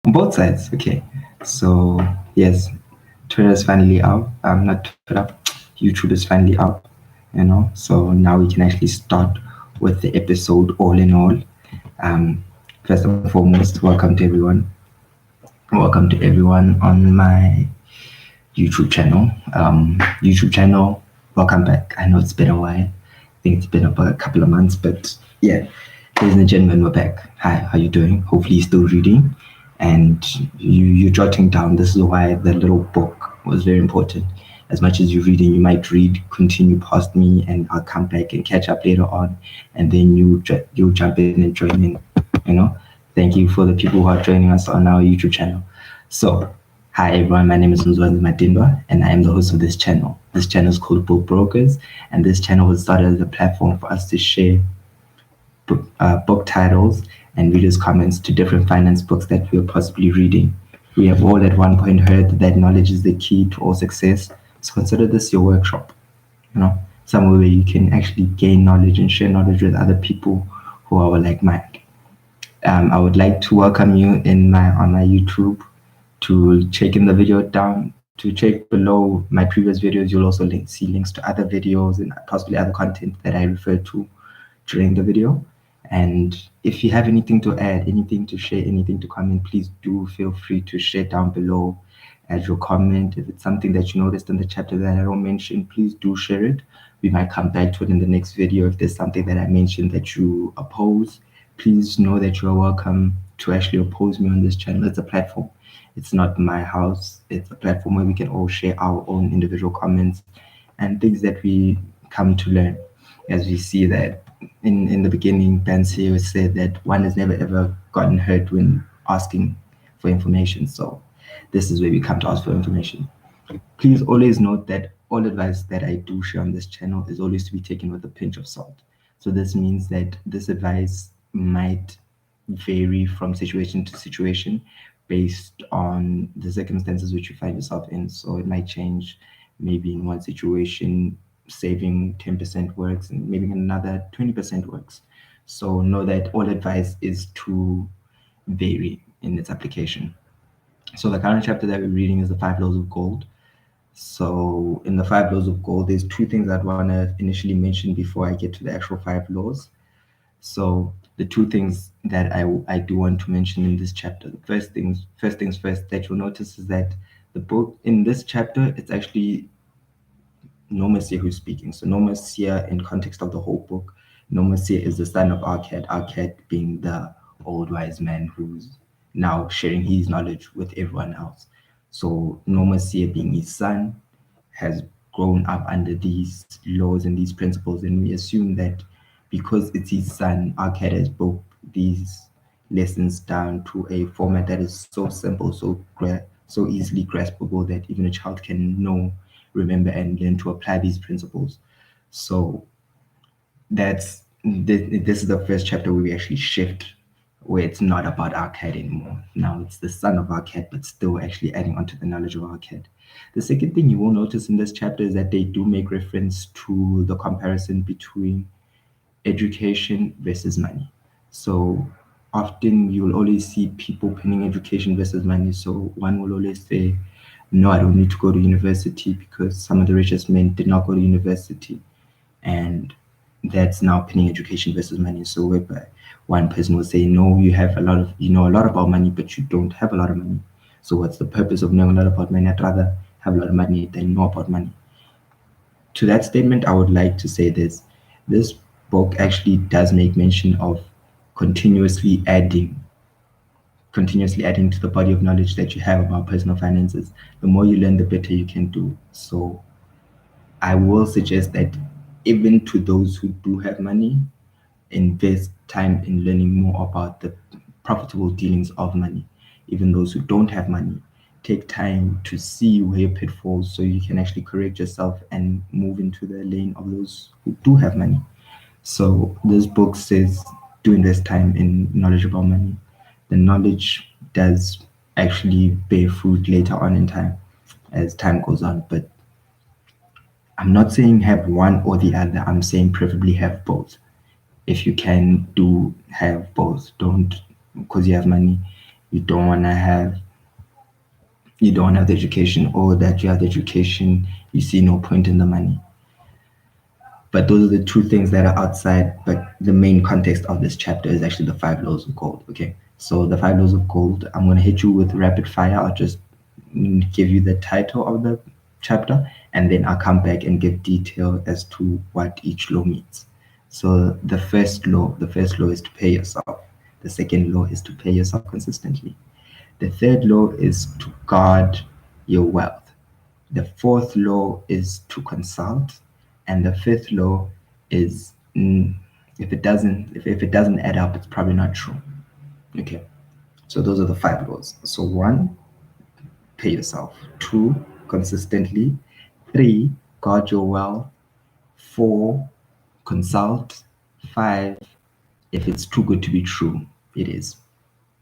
On both sides, okay. So yes, Twitter is finally out. Not Twitter, YouTube is finally out. So now we can actually start with the episode. All in all, um, first and foremost, welcome to everyone. Welcome to everyone on my YouTube channel. YouTube channel. Welcome back. I know it's been a while. I think it's been about a couple of months, but yeah, ladies and gentlemen, we're back. Hi, how you doing? Hopefully, you're still reading, and you're jotting down. This is why the little book was very important. As much as you're reading, you might read, continue past me, and I'll come back and catch up later on, and then you jump in and join in. You know, thank you for the people who are joining us on our YouTube channel. So, hi everyone, my name is Mashinini-Madindwa, and I am the host of this channel. This channel is called Book Brokers, and this channel was started as a platform for us to share book titles and readers' comments to different finance books that we are possibly reading. We have all at one point heard that knowledge is the key to all success, so consider this your workshop, somewhere where you can actually gain knowledge and share knowledge with other people who are like mind. I would like to welcome you on my YouTube to check in the video down. To check below my previous videos, you'll also see links to other videos and possibly other content that I referred to during the video. And if you have anything to add, anything to share, anything to comment, please do feel free to share down below. Add your comment. If it's something that you noticed in the chapter that I don't mention, please do share it. We might come back to it in the next video. If there's something that I mentioned that you oppose, please know that you are welcome to actually oppose me on this channel. It's a platform. It's not my house. It's a platform where we can all share our own individual comments and things that we come to learn. As we see that in the beginning, Bansi said that one has never ever gotten hurt when asking for information. So this is where we come to ask for information. Please always note that all advice that I do share on this channel is always to be taken with a pinch of salt. So this means that this advice might vary from situation to situation based on the circumstances which you find yourself in. So it might change. Maybe in one situation, saving 10% works, and maybe in another 20% works. So know that all advice is to vary in its application. So the current chapter that we're reading is the Five Laws of Gold. So in the Five Laws of Gold, there's two things I'd want to initially mention before I get to the actual five laws. So the two things that I do want to mention in this chapter, the first things first that you'll notice is that the book in this chapter, it's actually Nomasia who's speaking. So Nomasia, in context of the whole book, Nomasia is the son of Arkad being the old wise man who's now sharing his knowledge with everyone else. So Nomasia, being his son, has grown up under these laws and these principles, and we assume that because it's his son, Arkad has broke these lessons down to a format that is so simple, so easily graspable that even a child can know, remember, and learn to apply these principles. So this is the first chapter where we actually shift, where it's not about Arkad anymore. Now it's the son of Arkad, but still actually adding onto the knowledge of Arkad. The second thing you will notice in this chapter is that they do make reference to the comparison between education versus money. So often you will always see people pinning education versus money. So one will always say, no, I don't need to go to university because some of the richest men did not go to university. And that's now pinning education versus money. So whereby one person will say, no, you know a lot about money, but you don't have a lot of money. So what's the purpose of knowing a lot about money? I'd rather have a lot of money than know about money. To that statement, I would like to say this. This book actually does make mention of continuously adding to the body of knowledge that you have about personal finances. The more you learn, the better you can do. So I will suggest that even to those who do have money, invest time in learning more about the profitable dealings of money. Even those who don't have money, take time to see where your pitfalls so you can actually correct yourself and move into the lane of those who do have money. So this book says do invest time in knowledge about money. The knowledge does actually bear fruit later on in time as time goes on, but I'm not saying have one or the other. I'm saying preferably have both. If you can, do have both. Don't, because you have money, You don't want to have you don't have the education, or that you have the education, you see no point in the money. But those are the two things that are outside. But the main context of this chapter is actually the five laws of gold. Okay, so the five laws of gold, I'm going to hit you with rapid fire. I'll just give you the title of the chapter, and then I'll come back and give detail as to what each law means. So the first law is to pay yourself. The second law is to pay yourself consistently. The third law is to guard your wealth. The fourth law is to consult, and the fifth law is, if it doesn't add up, it's probably not true. Okay, so those are the five laws. So one, pay yourself. Two, consistently. Three, guard your wealth. Four, consult. Five, if it's too good to be true, it is.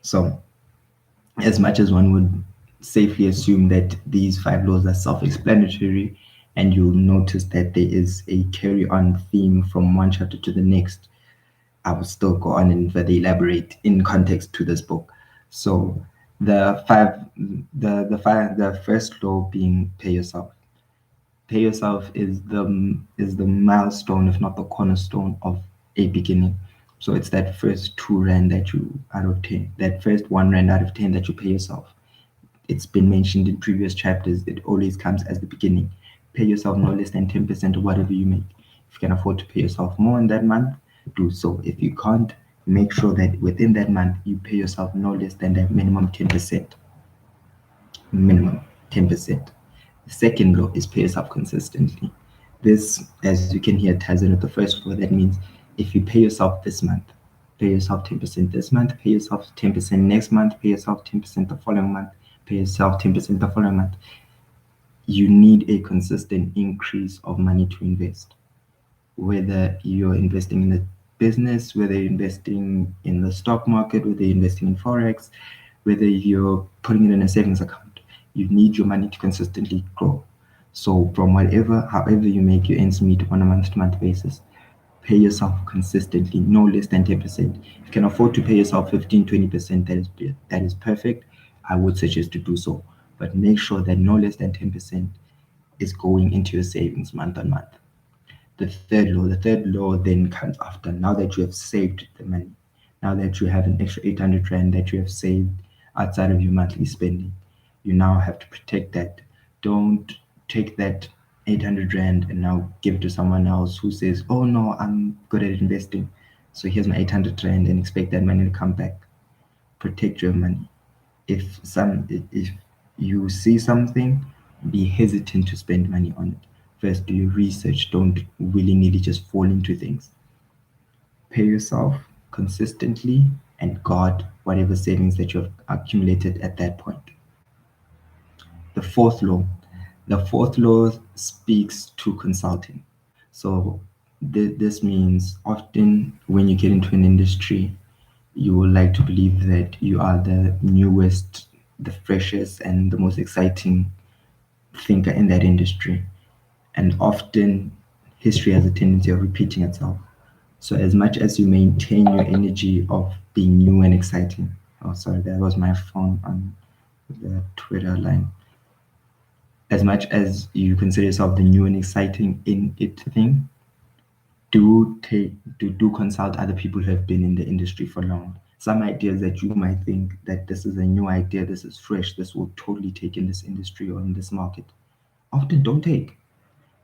So as much as one would safely assume that these five laws are self explanatory, and you'll notice that there is a carry on theme from one chapter to the next, I will still go on and further elaborate in context to this book. So the first law being pay yourself. Pay yourself is the milestone, if not the cornerstone, of a beginning. So it's that first 2 rand that you out of 10, that first 1 rand out of 10 that you pay yourself. It's been mentioned in previous chapters. It always comes as the beginning. Pay yourself no less than 10% of whatever you make. If you can afford to pay yourself more in that month, do so. If you can't, make sure that within that month you pay yourself no less than that minimum 10%. Minimum 10%. The second law is pay yourself consistently. This, as you can hear, ties in with the first law. That means if you pay yourself this month, pay yourself 10% this month, pay yourself 10% next month, pay yourself 10% the following month, pay yourself 10% the following month. You need a consistent increase of money to invest. Whether you're investing in a business, whether you're investing in the stock market, whether you're investing in Forex, whether you're putting it in a savings account, you need your money to consistently grow. So from however you make your ends meet on a month-to-month basis, pay yourself consistently, no less than 10%. If you can afford to pay yourself 15, 20%, that is perfect. I would suggest to do so. But make sure that no less than 10% is going into your savings month on month. The third law then comes after. Now that you have saved the money, now that you have an extra 800 rand that you have saved outside of your monthly spending, you now have to protect that. Don't take that 800 rand and now give it to someone else who says, oh no, I'm good at investing, so here's my 800 rand, and expect that money to come back. Protect your money. If you see something, be hesitant to spend money on it. First, do your research. Don't willy-nilly just fall into things. Pay yourself consistently and guard whatever savings that you have accumulated at that point. The fourth law. The fourth law speaks to consulting. So this means often when you get into an industry, you will like to believe that you are the newest, the freshest, and the most exciting thinker in that industry. And often history has a tendency of repeating itself. So as much as you maintain your energy of being new and exciting, oh sorry, that was my phone on the Twitter line. As much as you consider yourself the new and exciting in it thing, do consult other people who have been in the industry for long. Some ideas that you might think that this is a new idea, this is fresh, this will totally take in this industry or in this market, often don't take.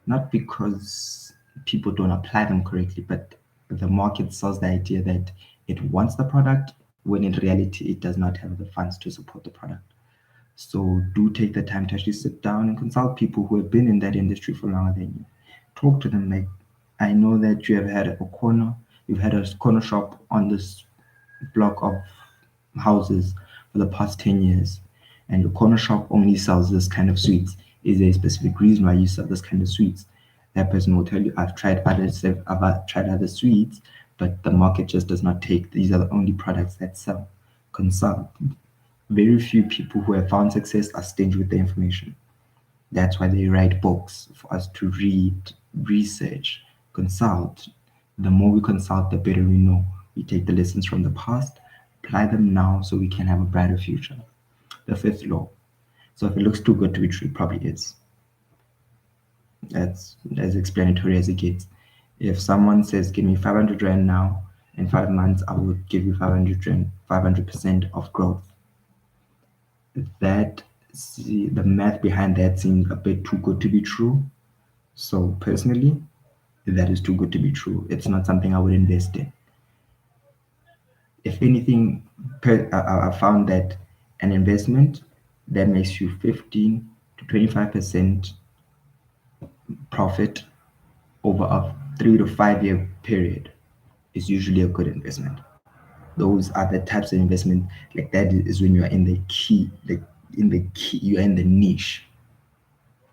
Not because people don't apply them correctly, but the market sells the idea that it wants the product when in reality it does not have the funds to support the product. So do take the time to actually sit down and consult people who have been in that industry for longer than you. Talk to them. Like, I know that you have had you've had a corner shop on this block of houses for the past 10 years, and your corner shop only sells this kind of sweets. Is there a specific reason why you sell this kind of sweets? That person will tell you, I've tried other sweets, but the market just does not take. These are the only products that sell. Consult. Very few people who have found success are stingy with the information. That's why they write books for us to read, research, consult. The more we consult, the better we know. We take the lessons from the past, apply them now so we can have a brighter future. The fifth law. So if it looks too good to be true, it probably is. That's as explanatory as it gets. If someone says, "Give me 500 rand now, in 5 months, I will give you 500 rand, 500% of growth." That, see, the math behind that seems a bit too good to be true. So personally, that is too good to be true. It's not something I would invest in. If anything, I found that an investment that makes you 15 to 25% profit over a 3 to 5 year period is usually a good investment. Those are the types of investment, like that is when you are in the key, like in the key, you are in the niche.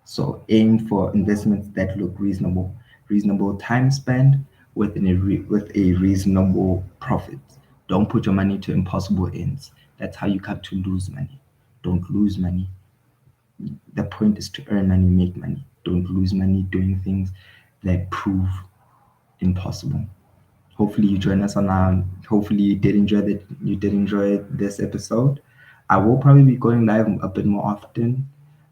So aim for investments that look reasonable, reasonable time spent with a reasonable profit. Don't put your money to impossible ends. That's how you come to lose money. Don't lose money. The point is to earn money, make money. Don't lose money doing things that prove impossible. Hopefully you join us on hopefully you did enjoy this episode. I will probably be going live a bit more often.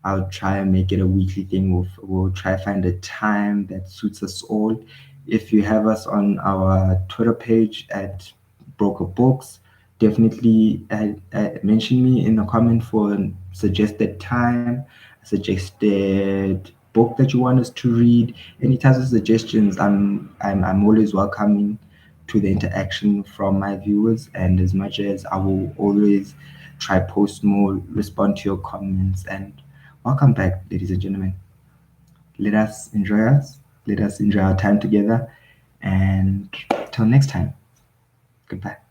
I'll try and make it a weekly thing. We'll try to find a time that suits us all. If you have us on our Twitter page at Broker Books, definitely mention me in the comment for a suggested time, a suggested book that you want us to read. Any types of suggestions, I'm always welcoming to the interaction from my viewers. And as much as I will always try post more, respond to your comments, and welcome back, ladies and gentlemen. Let us enjoy us. Let us enjoy our time together. And till next time, goodbye.